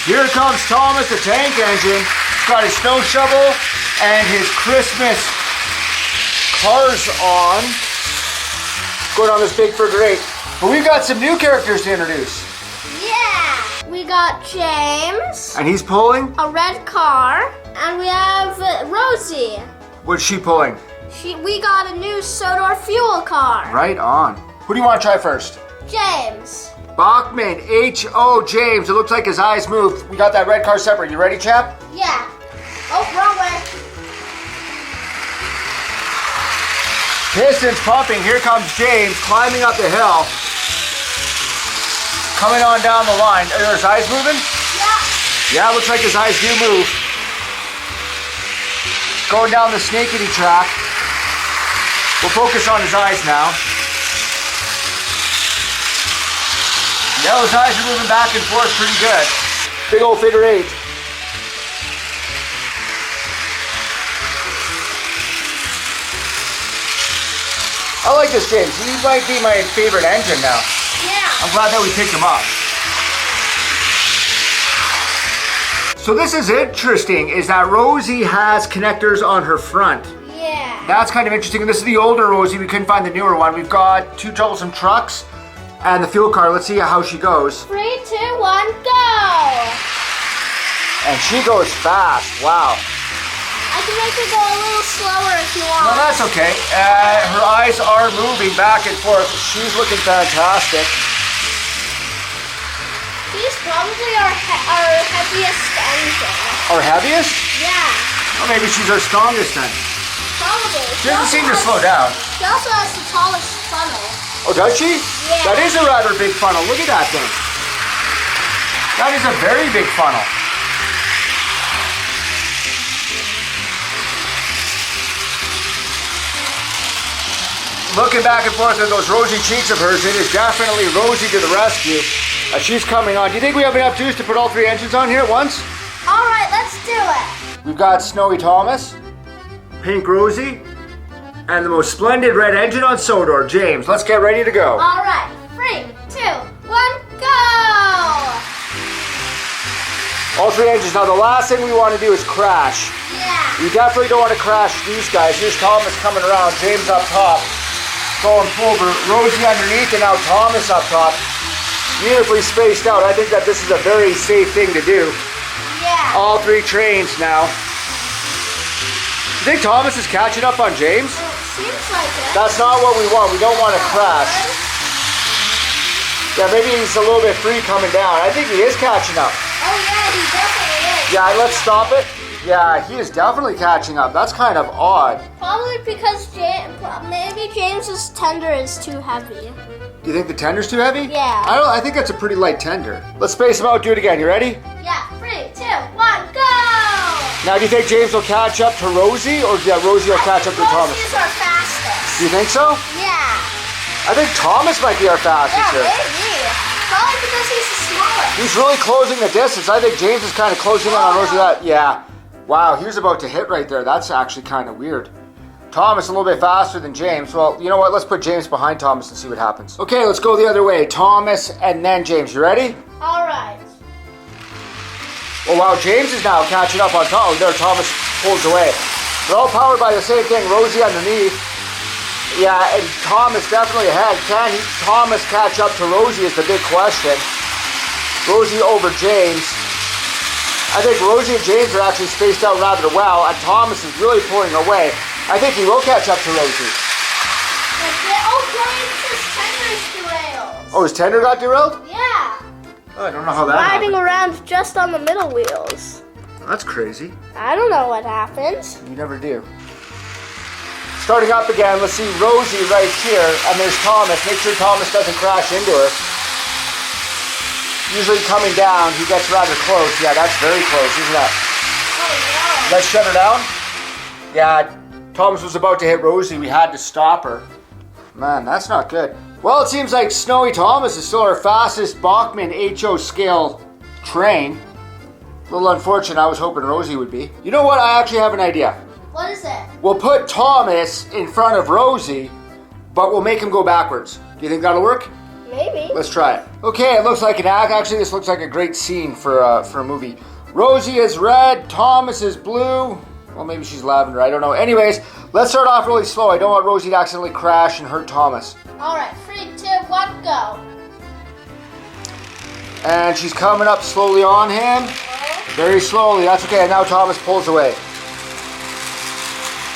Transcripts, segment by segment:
Here comes Thomas, the tank engine. He's got his snow shovel and his Christmas cars on. Going on this big figure 8. But we've got some new characters to introduce. Yeah! We got James. And he's pulling? A red car. And we have Rosie. What's she pulling? We got a new Sodor fuel car. Right on. Who do you want to try first? James. Bachman, H.O. James. It looks like his eyes moved. We got that red car separate. You ready, chap? Yeah. Oh, wrong way. Pistons pumping. Here comes James climbing up the hill. Coming on down the line. Are his eyes moving? Yeah. Yeah, looks like his eyes do move. Going down the snakeity track. We'll focus on his eyes now. Yeah, his eyes are moving back and forth pretty good. Big old figure 8. I like this James. He might be my favorite engine now. Yeah. I'm glad that we picked him up. So this is interesting, is that Rosie has connectors on her front. Yeah. That's kind of interesting. And this is the older Rosie. We couldn't find the newer one. We've got 2 troublesome trucks and the fuel car. Let's see how she goes. 3, 2, 1, go! And she goes fast. Wow. I can make her go a little slower if you want. No, that's okay. Her eyes are moving back and forth. She's looking fantastic. She's probably our heaviest engine. Our heaviest? Yeah. Or maybe she's our strongest then. Probably. She doesn't seem to slow down. She also has the tallest funnel. Oh, does she? Yeah. That is a rather big funnel. Look at that thing. That is a very big funnel. Looking back and forth at those rosy cheeks of hers, it is definitely Rosie to the rescue. She's coming on. Do you think we have enough juice to put all 3 engines on here at once? All right, let's do it. We've got Snowy Thomas, Pink Rosie, and the most splendid red engine on Sodor, James. Let's get ready to go. All right, 3, 2, 1, go! All 3 engines. Now the last thing we want to do is crash. Yeah. You definitely don't want to crash these guys. Here's Thomas coming around, James up top, going over, Rosie underneath, and now Thomas up top. Beautifully spaced out. I think that this is a very safe thing to do. Yeah. All 3 trains now. You think Thomas is catching up on James? Seems like it. That's not what we want. We don't want to crash. Yeah, maybe he's a little bit free coming down. I think he is catching up. Oh yeah, he definitely is. Yeah, let's stop it. Yeah, he is definitely catching up. That's kind of odd. Probably because maybe James's tender is too heavy. Do you think the tender's too heavy? Yeah. I think that's a pretty light tender. Let's space him out. Do it again. You ready? Yeah, 3, 2, 1, go! Now, do you think James will catch up to Rosie, or Rosie will catch up to Thomas? Rosie's our fastest. Do you think so? Yeah. I think Thomas might be our fastest Yeah, here. maybe. Probably because he's the smallest. He's really closing the distance. I think James is kind of closing in on Rosie. Yeah. Wow, he was about to hit right there. That's actually kind of weird. Thomas a little bit faster than James. Well, you know what? Let's put James behind Thomas and see what happens. Okay, let's go the other way. Thomas and then James. You ready? All right. Oh, wow. James is now catching up on Thomas. Oh, there, Thomas pulls away. They're all powered by the same thing. Rosie underneath. Yeah, and Thomas definitely ahead. Can Thomas catch up to Rosie is the big question. Rosie over James. I think Rosie and James are actually spaced out rather well, and Thomas is really pulling away. I think he will catch up to Rosie. Oh, James's tender is derailed. Oh, his tender got derailed? Yeah. Oh, I don't know how that Riding happened. around just on the middle wheels. That's crazy. I don't know what happened. You never do. Starting up again, let's see Rosie right here, and there's Thomas. Make sure Thomas doesn't crash into her. Usually coming down, he gets rather close. Yeah, that's very close, isn't that? Oh, Let's shut her down. Yeah, Thomas was about to hit Rosie. We had to stop her. Man, that's not good. Well, it seems like Snowy Thomas is still our fastest Bachman HO scale train. A little unfortunate. I was hoping Rosie would be. You know what? I actually have an idea. What is it? We'll put Thomas in front of Rosie, but we'll make him go backwards. Do you think that'll work? Maybe. Let's try it. Okay, it looks like an act. Actually, this looks like a great scene for a movie. Rosie is red. Thomas is blue. Well, maybe she's lavender. I don't know. Anyways, let's start off really slow. I don't want Rosie to accidentally crash and hurt Thomas. All right, 3, 2, 1, go. And she's coming up slowly on him. Very slowly. That's okay. And now Thomas pulls away.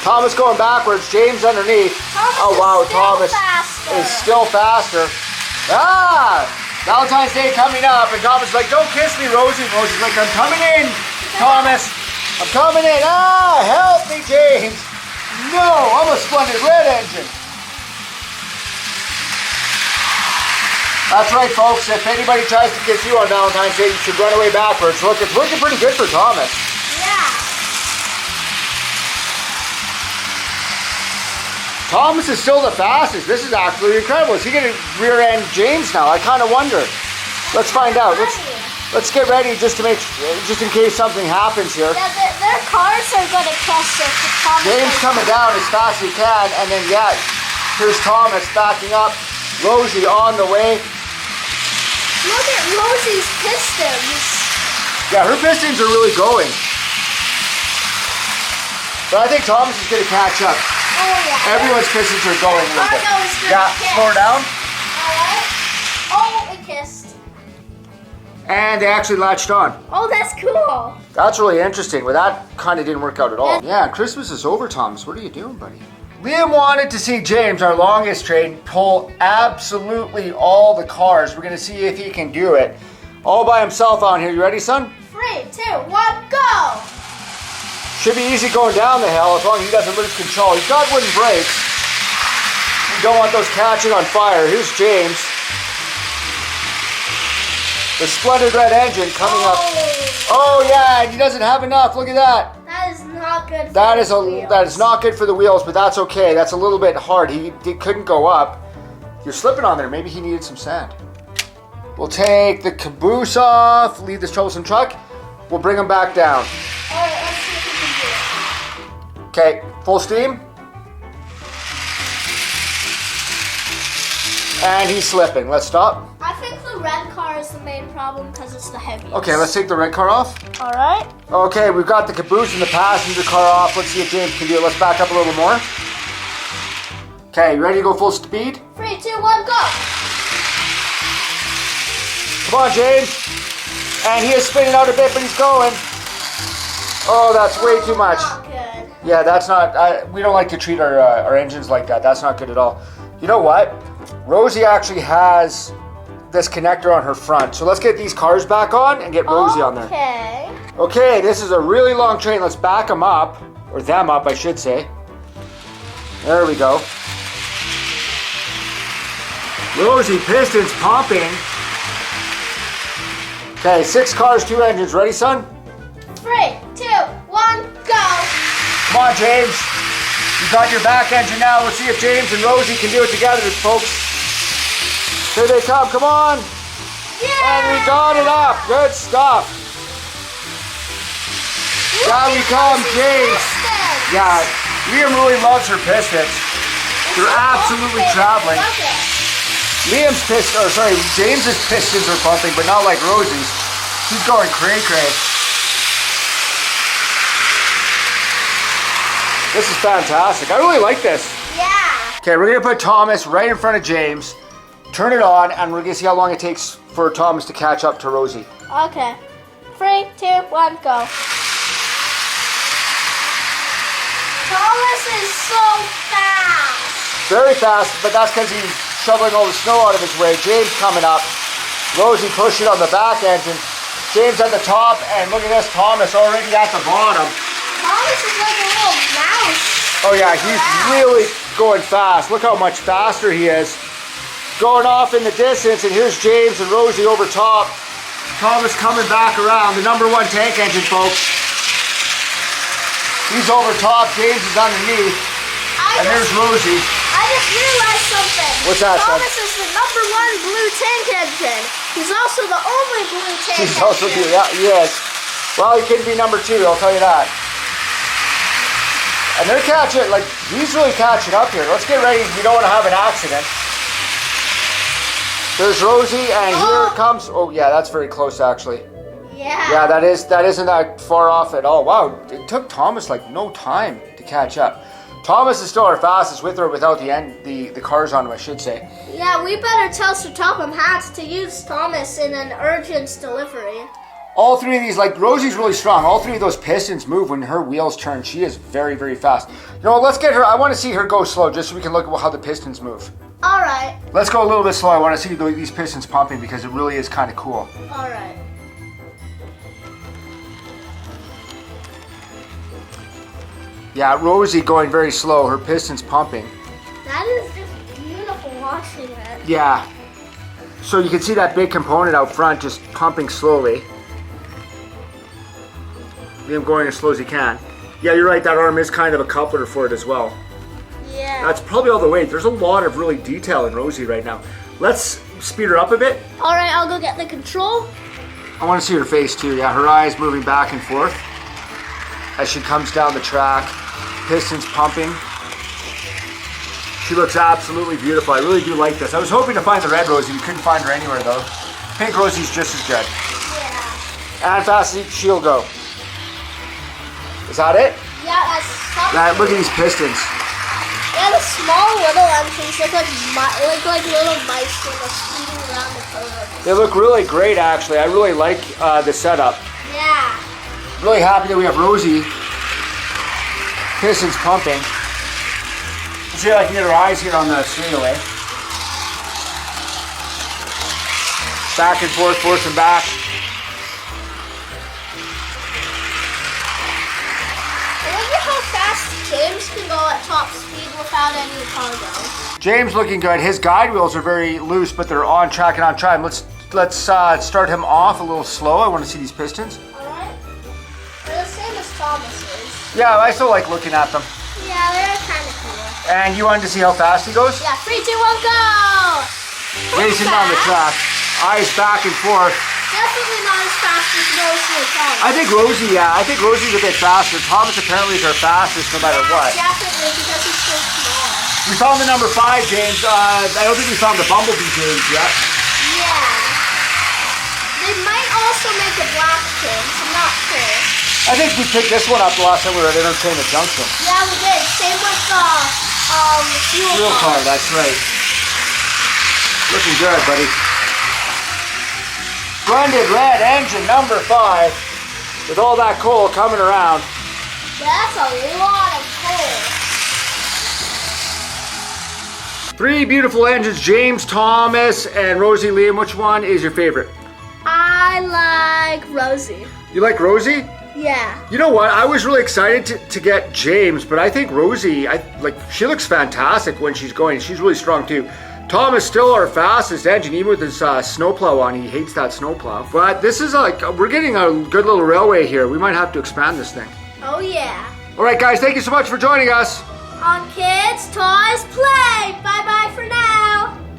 Thomas going backwards. James underneath. Oh, wow. Thomas is still faster. Ah! Valentine's Day coming up. And Thomas is like, don't kiss me, Rosie. Rosie's like, I'm coming in, Thomas. I'm coming in. Ah, help me, James. No, I'm a splendid red engine. That's right, folks. If anybody tries to kiss you on Valentine's Day, you should run away backwards. Look, it's working pretty good for Thomas. Yeah. Thomas is still the fastest. This is actually incredible. Is he going to rear end James now? I kind of wonder. Let's find out. Let's get ready just in case something happens here. Yeah, their cars are going to crash if Thomas. James coming down as fast as he can, and then yeah, here's Thomas backing up. Rosie on the way. Look at Rosie's pistons. Yeah, her pistons are really going. But I think Thomas is going to catch up. Oh yeah. Everyone's pistons are going a little bit. Yeah, slow her down. Alright. Oh, we kissed. And they actually latched on. Oh, that's cool. That's really interesting. Well, that kind of didn't work out at all. Yeah, Christmas is over, Thomas. What are you doing, buddy? Liam wanted to see James, our longest train, pull absolutely all the cars. We're going to see if he can do it. All by himself on here. You ready, son? 3, 2, 1, go! Should be easy going down the hill as long as he doesn't lose control. He's got wooden brakes. You don't want those catching on fire. Here's James. The splendid red engine coming up. Oh yeah, and he doesn't have enough. Look at that. That is not good for that is wheels. That is not good for the wheels, but that's okay. That's a little bit hard. He couldn't go up. You're slipping on there. Maybe he needed some sand. We'll take the caboose off, leave this troublesome truck. We'll bring him back down. Alright, let's see if we can do it. Okay, full steam. And he's slipping. Let's stop. I think the red car is the main problem because it's the heaviest. Okay, let's take the red car off. Alright. Okay, we've got the caboose and the passenger car off. Let's see if James can do it. Let's back up a little more. Okay, you ready to go full speed? 3, 2, 1, go! Come on, James. And he is spinning out a bit, but he's going. Oh, that's way too much. Not good. Yeah, that's not, we don't like to treat our engines like that. That's not good at all. You know what? Rosie actually has this connector on her front. So let's get these cars back on and get Rosie on there. Okay. Okay, this is a really long train. Let's back them up, or them up, I should say. There we go. Rosie, pistons pumping. Okay, 6 cars, 2 engines. Ready, son? 3, 2, 1, go! Come on, James. You got your back engine now. Let's see if James and Rosie can do it together, folks. Here they come. Come on. Yeah! And we got it up. Good stuff. Down we come, James. Pistons. Yeah, Liam really loves her pistons. They're absolutely traveling. James's pistons are pumping, but not like Rosie's. He's going cray-cray. This is fantastic. I really like this. Yeah. Okay, we're going to put Thomas right in front of James, turn it on, and we're going to see how long it takes for Thomas to catch up to Rosie. Okay. 3, 2, 1, go. Thomas is so fast. Very fast, but that's because he's shoveling all the snow out of his way. James coming up. Rosie pushing on the back engine. James at the top, and look at this, Thomas already at the bottom. Thomas is like a little mouse. Oh yeah, he's really going fast. Look how much faster he is. Going off in the distance, and here's James and Rosie over top. Thomas coming back around, the number 1 tank engine, folks. He's over top, James is underneath, and there's Rosie. I just realized something. What's that, son? Thomas is the number 1 blue tank engine. He's also the only blue tank engine. He's also blue, yeah, he is. Well, he could be number 2, I'll tell you that. And they're catching, like, he's really catching up here. Let's get ready. We don't want to have an accident. There's Rosie, and here comes. Oh yeah, that's very close actually. Yeah. Yeah, that isn't that far off at all. Wow, it took Thomas like no time to catch up. Thomas is still our fastest, with or without the cars on him, I should say. Yeah, we better tell Sir Topham Hatt to use Thomas in an urgent delivery. All three of these, like Rosie's really strong. All three of those pistons move when her wheels turn. She is very, very fast. You know what, let's get her. I want to see her go slow just so we can look at how the pistons move. All right. Let's go a little bit slow. I want to see these pistons pumping because it really is kind of cool. All right. Yeah, Rosie going very slow. Her pistons pumping. That is just beautiful watching it. Yeah. So you can see that big component out front just pumping slowly. Him going as slow as he can. Yeah, you're right. That arm is kind of a coupler for it as well. Yeah. That's probably all the weight. There's a lot of really detail in Rosie right now. Let's speed her up a bit. All right, I'll go get the control. I want to see her face too. Yeah, her eyes moving back and forth as she comes down the track. Pistons pumping. She looks absolutely beautiful. I really do like this. I was hoping to find the red Rosie. We couldn't find her anywhere though. Pink Rosie's just as good. Yeah. And fast as she'll go. Is that it? Yeah, that's something. Now, look at these pistons. Yeah, the small little engines look like little mice when they're speeding around the curve. They look really great actually. I really like the setup. Yeah. Really happy that we have Rosie. Pistons pumping. Let's see if I can get her eyes here on the straightaway. Back and forth and back. James can go at top speed without any cargo. James looking good. His guide wheels are very loose, but they're on track and on time. Let's start him off a little slow. I want to see these pistons. Alright. They're the same as Thomas's. Yeah, I still like looking at them. Yeah, they're kind of cool. And you wanted to see how fast he goes? Yeah, 3, 2, 1, go! Racing down the track. Eyes back and forth. Definitely not as fast as Rosie or Thomas. I think Rosie's a bit faster. Thomas apparently is our fastest no matter what. Definitely, because he's so small. We found the number 5, James. I don't think we found the Bumblebee James yet. Yeah. They might also make a black James. I'm not sure. I think we picked this one up the last time we were at Entertainment Junction. Yeah, we did. Same with the fuel car. That's right. Looking good, buddy. Blended red engine number 5 with all that coal coming around. That's a lot of coal. 3 beautiful engines, James, Thomas, and Rosie. Liam, which one is your favorite? I like Rosie. You like Rosie? Yeah. You know what? I was really excited to get James, but I think Rosie, she looks fantastic when she's going. She's really strong too. Tom is still our fastest engine, even with his snowplow on. He hates that snowplow. But this is we're getting a good little railway here. We might have to expand this thing. Oh yeah. All right, guys, thank you so much for joining us. On Kids Toys Play. Bye bye for now.